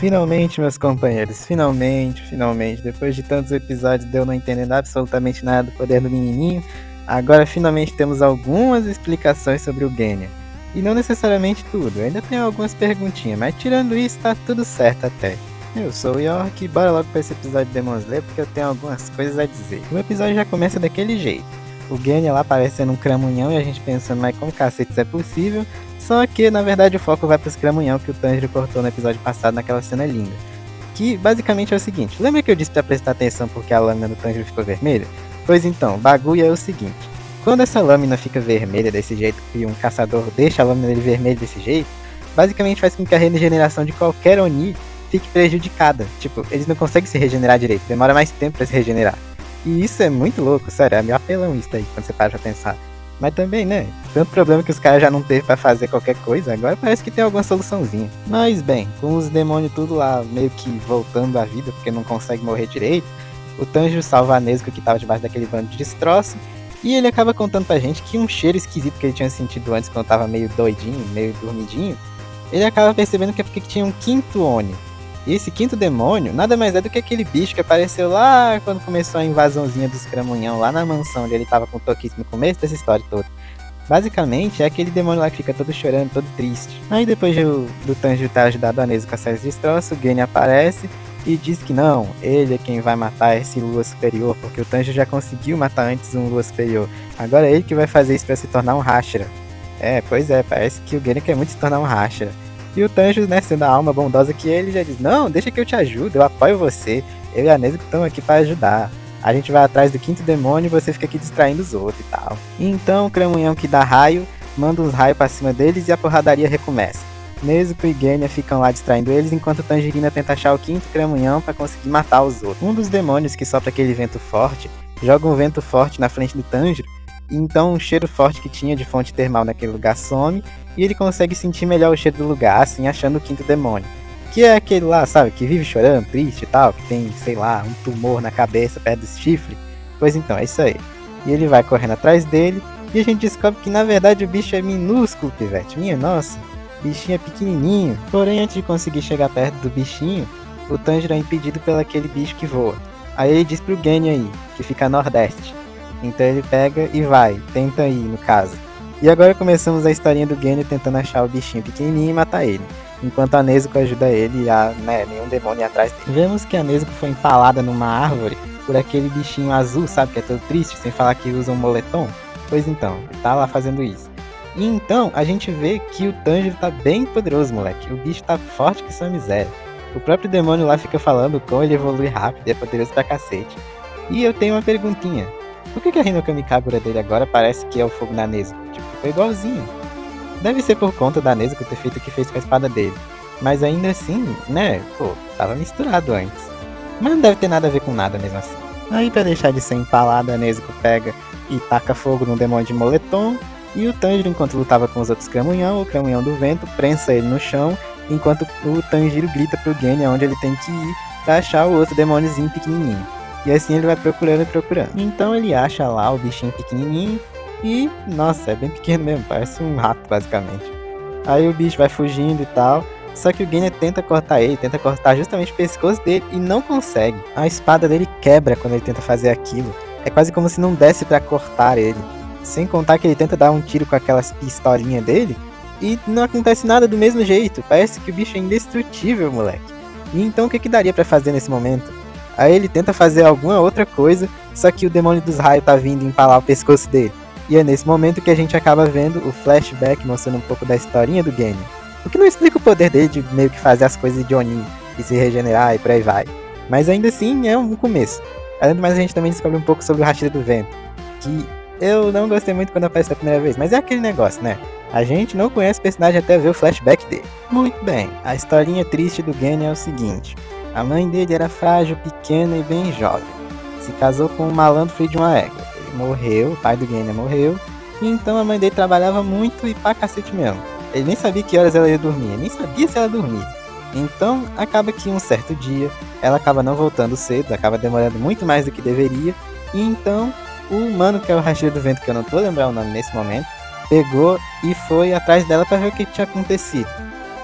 Finalmente, meus companheiros, finalmente, depois de tantos episódios de eu não entendendo absolutamente nada do poder do menininho, agora finalmente temos algumas explicações sobre o Genya. E não necessariamente tudo, ainda tenho algumas perguntinhas, mas tirando isso tá tudo certo até. Eu sou o York e bora logo pra esse episódio de Demon Slayer porque eu tenho algumas coisas a dizer. O episódio já começa daquele jeito. O Genya lá parecendo um cramunhão e a gente pensando, mas como cacete isso é possível? Só que, na verdade, o foco vai pros cramunhão que o Tanjiro cortou no episódio passado naquela cena linda. Que, basicamente, é o seguinte. Lembra que eu disse pra prestar atenção porque a lâmina do Tanjiro ficou vermelha? Pois então, o bagulho é o seguinte. Quando essa lâmina fica vermelha desse jeito e um caçador deixa a lâmina dele vermelha desse jeito, basicamente faz com que a regeneração de qualquer Oni fique prejudicada. Tipo, eles não conseguem se regenerar direito, demora mais tempo pra se regenerar. E isso é muito louco, sério, é meio apelão isso aí, quando você para pra pensar. Mas também, né, tanto problema que os caras já não teve pra fazer qualquer coisa, agora parece que tem alguma soluçãozinha. Mas bem, com os demônios tudo lá meio que voltando à vida, porque não consegue morrer direito, o Tanjiro salva a Nezuko que tava debaixo daquele bando de destroço, e ele acaba contando pra gente que um cheiro esquisito que ele tinha sentido antes quando tava meio doidinho, meio dormidinho, ele acaba percebendo que é porque tinha um quinto Oni. E esse quinto demônio nada mais é do que aquele bicho que apareceu lá quando começou a invasãozinha dos cramunhão lá na mansão onde ele tava com o Tokichi no começo dessa história toda. Basicamente é aquele demônio lá que fica todo chorando, todo triste. Aí depois do Tanjiro ter ajudado a Nezuko a sair dos destroços, o Genya aparece e diz que não, ele é quem vai matar esse Lua Superior, porque o Tanjiro já conseguiu matar antes um Lua Superior. Agora é ele que vai fazer isso pra se tornar um Hashira. Pois é, parece que o Genya quer muito se tornar um Hashira. E o Tanjiro, né, sendo a alma bondosa que ele, já diz, não, deixa que eu te ajudo, eu apoio você, eu e a Nezuko estamos aqui para ajudar. A gente vai atrás do quinto demônio e você fica aqui distraindo os outros e tal. Então o cramunhão que dá raio, manda uns raios pra cima deles e a porradaria recomeça. Nezuko e Genya ficam lá distraindo eles enquanto Tanjirina tenta achar o quinto cramunhão para conseguir matar os outros. Um dos demônios que sopra aquele vento forte, joga um vento forte na frente do Tanjiro, e então um cheiro forte que tinha de fonte termal naquele lugar some, e ele consegue sentir melhor o cheiro do lugar, assim achando o quinto demônio. Que é aquele lá, sabe, que vive chorando, triste e tal, que tem, sei lá, um tumor na cabeça perto do chifre. Pois então, é isso aí. E ele vai correndo atrás dele, e a gente descobre que na verdade o bicho é minúsculo, pivete. Minha nossa, o bichinho é pequenininho. Porém, antes de conseguir chegar perto do bichinho, o Tanjiro é impedido pelo aquele bicho que voa. Aí ele diz pro Genya aí, que fica a nordeste. Então ele pega e vai, tenta ir no caso. E agora começamos a historinha do Genya tentando achar o bichinho pequenininho e matar ele. Enquanto a Nezuko ajuda ele a, nenhum demônio atrás dele. Vemos que a Nezuko foi empalada numa árvore por aquele bichinho azul, sabe, que é todo triste, sem falar que usa um moletom. Pois então, ele tá lá fazendo isso. E então a gente vê que o Tanjiro tá bem poderoso, moleque. O bicho tá forte que sua miséria. O próprio demônio lá fica falando como ele evolui rápido e é poderoso pra cacete. E eu tenho uma perguntinha. Por que a Hinokami Kagura dele agora parece que é o fogo na Nezuko? Tipo, ficou igualzinho. Deve ser por conta da Nezuko ter feito o que fez com a espada dele. Mas ainda assim, né, pô, tava misturado antes. Mas não deve ter nada a ver com nada mesmo assim. Aí pra deixar de ser empalada, a Nezuko pega e taca fogo no demônio de moletom. E o Tanjiro, enquanto lutava com os outros cramunhão, o cramunhão do vento, prensa ele no chão. Enquanto o Tanjiro grita pro Genya onde ele tem que ir pra achar o outro demôniozinho pequenininho. E assim ele vai procurando. Então ele acha lá o bichinho pequenininho e, nossa, é bem pequeno mesmo, parece um rato basicamente. Aí o bicho vai fugindo e tal, só que o Genya tenta cortar justamente o pescoço dele e não consegue. A espada dele quebra quando ele tenta fazer aquilo, é quase como se não desse pra cortar ele. Sem contar que ele tenta dar um tiro com aquelas pistolinhas dele e não acontece nada do mesmo jeito, parece que o bicho é indestrutível, moleque. E então o que daria pra fazer nesse momento? Aí ele tenta fazer alguma outra coisa, só que o demônio dos raios tá vindo empalar o pescoço dele. E é nesse momento que a gente acaba vendo o flashback mostrando um pouco da historinha do Genya. O que não explica o poder dele de meio que fazer as coisas de Oni e se regenerar e por aí vai. Mas ainda assim é um começo. Além do mais, a gente também descobre um pouco sobre o Hashira do Vento, que eu não gostei muito quando apareceu a primeira vez, mas é aquele negócio, né? A gente não conhece o personagem até ver o flashback dele. Muito bem, a historinha triste do Genya é o seguinte. A mãe dele era frágil, pequena e bem jovem. Se casou com um malandro filho de uma égua. Ele morreu, o pai do Genya morreu, e então a mãe dele trabalhava muito e pra cacete mesmo. Ele nem sabia que horas ela ia dormir, nem sabia se ela dormia. Então, acaba que um certo dia, ela acaba não voltando cedo, acaba demorando muito mais do que deveria, e então, o mano que é o Hashira do Vento, que eu não tô lembrando o nome nesse momento, pegou e foi atrás dela pra ver o que tinha acontecido.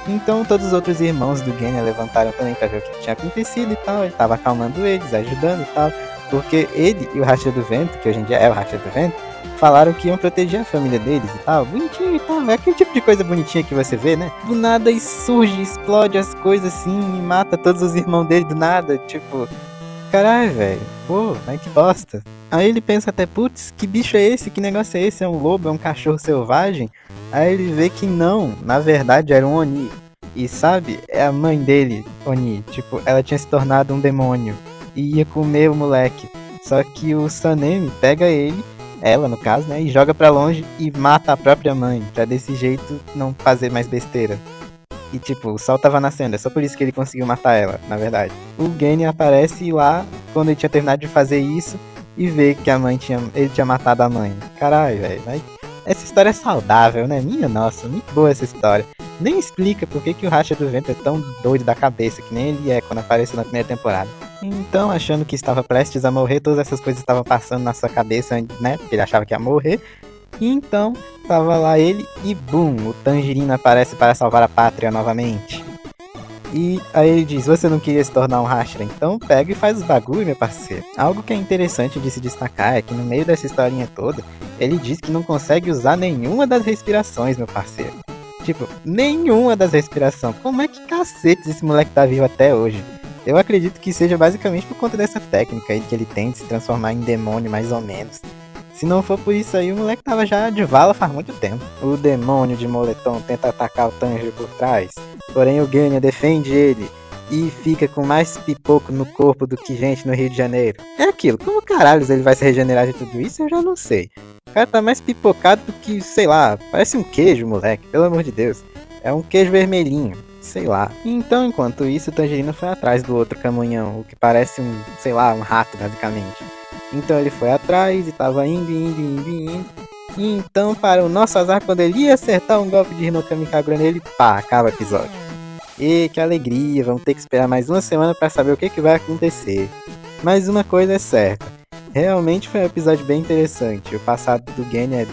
Então todos os outros irmãos do Genya levantaram também pra ver o que tinha acontecido e tal. Ele tava acalmando eles, ajudando e tal. Porque ele e o Racha do Vento, que hoje em dia é o Racha do Vento, falaram que iam proteger a família deles e tal. Bonitinho e tal. É aquele tipo de coisa bonitinha que você vê, né? Do nada e surge, explode as coisas assim e mata todos os irmãos dele do nada. Tipo, caralho, velho. Pô, mas que bosta. Aí ele pensa até, putz, que bicho é esse? Que negócio é esse? É um lobo? É um cachorro selvagem? Aí ele vê que não, na verdade era um Oni. E sabe, é a mãe dele, Oni. Tipo, ela tinha se tornado um demônio e ia comer o moleque. Só que o Sanemi pega ele, ela no caso, né, e joga pra longe e mata a própria mãe, pra desse jeito não fazer mais besteira. E tipo, o sol tava nascendo, é só por isso que ele conseguiu matar ela, na verdade. O Genya aparece lá quando ele tinha terminado de fazer isso e vê que ele tinha matado a mãe. Caralho, velho, mas essa história é saudável, né? Minha nossa, muito boa essa história. Nem explica por que o Racha do Vento é tão doido da cabeça, que nem ele é quando apareceu na primeira temporada. Então, achando que estava prestes a morrer, todas essas coisas estavam passando na sua cabeça, né? Porque ele achava que ia morrer. E então, tava lá ele e bum, o Tangerina aparece para salvar a pátria novamente. E aí ele diz, você não queria se tornar um Hashira? Então pega e faz os bagulho, meu parceiro. Algo que é interessante de se destacar é que no meio dessa historinha toda, ele diz que não consegue usar nenhuma das respirações, meu parceiro. Tipo, nenhuma das respirações. Como é que cacetes esse moleque tá vivo até hoje? Eu acredito que seja basicamente por conta dessa técnica aí que ele tem de se transformar em demônio, mais ou menos. Se não for por isso aí, o moleque tava já de vala faz muito tempo. O demônio de moletom tenta atacar o Tanjiro por trás, porém o Genya defende ele e fica com mais pipoco no corpo do que gente no Rio de Janeiro. É aquilo, como caralhos ele vai se regenerar de tudo isso, eu já não sei. O cara tá mais pipocado do que, sei lá, parece um queijo, moleque, pelo amor de Deus. É um queijo vermelhinho, sei lá. Então, enquanto isso, o Tangerino foi atrás do outro camunhão, o que parece um, sei lá, um rato, basicamente. Então ele foi atrás e tava indo. E então, para o nosso azar, quando ele ia acertar um golpe de Hinokami Kagura nele, pá, acaba o episódio. E que alegria, vamos ter que esperar mais uma semana para saber o que vai acontecer. Mas uma coisa é certa, realmente foi um episódio bem interessante. O passado do Genya é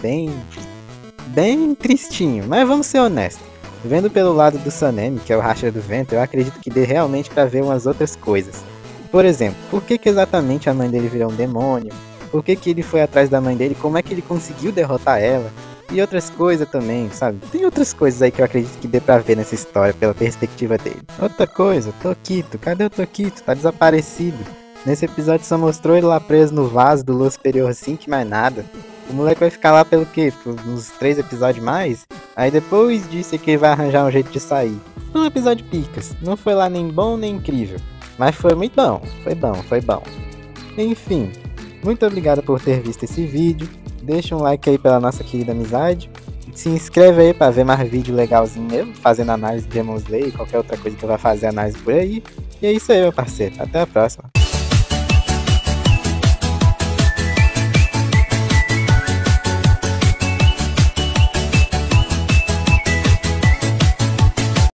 bem tristinho, mas vamos ser honestos. Vendo pelo lado do Sanemi, que é o Racha do Vento, eu acredito que dê realmente para ver umas outras coisas. Por exemplo, por que exatamente a mãe dele virou um demônio? Por que ele foi atrás da mãe dele? Como é que ele conseguiu derrotar ela? E outras coisas também, sabe? Tem outras coisas aí que eu acredito que dê pra ver nessa história, pela perspectiva dele. Outra coisa, Tokito. Cadê o Tokito? Tá desaparecido. Nesse episódio só mostrou ele lá preso no vaso do Lua Superior assim, que mais nada. O moleque vai ficar lá pelo quê? Por uns 3 episódios mais? Aí depois disso que ele vai arranjar um jeito de sair. Um episódio picas. Não foi lá nem bom nem incrível. Mas foi muito bom, foi bom. Enfim, muito obrigado por ter visto esse vídeo. Deixa um like aí pela nossa querida amizade. Se inscreve aí para ver mais vídeo legalzinho mesmo, fazendo análise de Demon Slayer e qualquer outra coisa que eu vá fazer análise por aí. E é isso aí, meu parceiro. Até a próxima.